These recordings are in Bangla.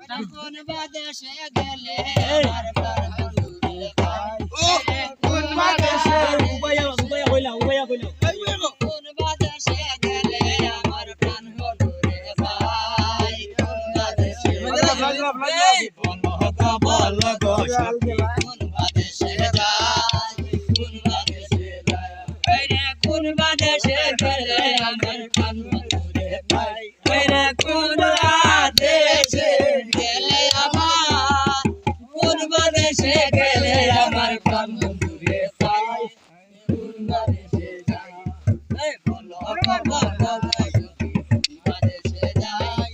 কোন বাদেশে গেলে আমার প্রাণ বন্ধুরে পাই কোন বাদেশে কোন বাদেশে গেলে আমার প্রাণ বন্ধুরে পাই কোন বাদেশে বল গো সখী কোন বাদেশে যায় কোন বাদেশে যায় ওরে কোন বাদেশে গেলে আমার প্রাণ বন্ধুরে পাই ওরে কোন বাদেশে গেলে আমার কোন বাদেশে গেলে আমার প্রাণ বন্ধুরে পাই কোন বাদেশে যায় এই বলো বলো বাদেশে যায়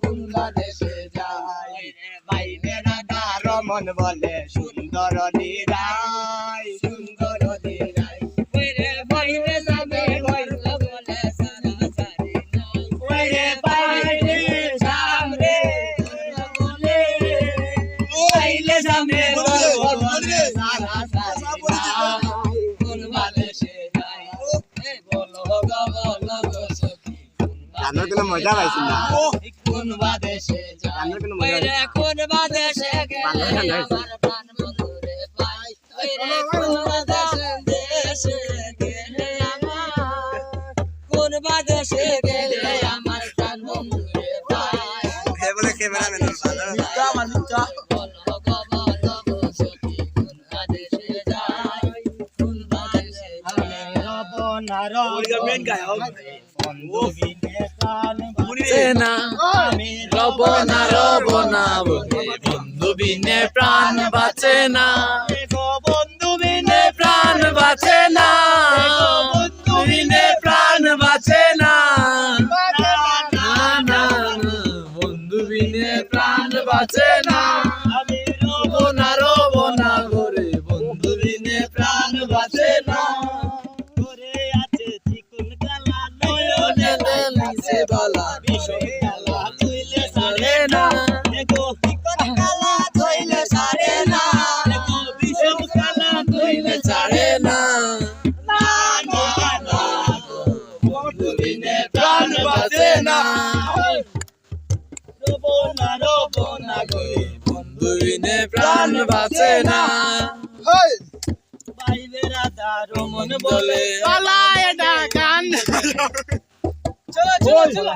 কোন বাদেশে যায় বাইরে রাধা রমন বলে সুন্দর দিরাই সুন্দর দিরাই ওরে বাইরে যাবে বলে বলে সারা সারি নাই ওরে বাইরে সামনে বলে বাইরে সামনে বলে সারা সারি নাই কোন বাদেশে যায় এই বলো গো সখী গানের কোনো মজা পাইছি না কোন বাদেশে যায় গানের কোনো মজা ওরে কোন বাদেশে গেলে আমার প্রাণ বন্ধুরে পাই ওরে কোন বাদেশে গেলে আমার কোন বাদেশে গেলে আমার প্রাণ বন্ধুরে পাই হে বলে ক্যামেরাম্যান ভালো মিথ্যা আমার মিথ্যা বলো গো সখী কোন বাদেশে যায় কোন বাদেশে যায় রবনার মেন গায়ক বন্ধু বিনে প্রাণ চেনা রবনা রবনা বলে বন্ধু বিনে প্রাণ বাঁচে না বন্ধু বিনে প্রাণ বাঁচে না বন্ধু বিনে প্রাণ বাঁচে না না না না বন্ধু বিনে প্রাণ বাঁচে না আমি রবনা রবনা করে বন্ধু বিনে প্রাণ বাঁচে না করে আছে চিকুন কালা নয়নে নিচে বালা বিষয় কালা তুইলে সারে না দেখো চিকুন কালা তুইলে সারে না দেখো বিষয় কালা তুইলে ছাড়ে না না না না বন্ধু বিনে প্রাণ বাঁচে না রবনা করে বন্ধু বিনে প্রাণ বাঁচে না বাইরে রাধা রমন বলে বলে পালা এটা গান চলো চলো চলো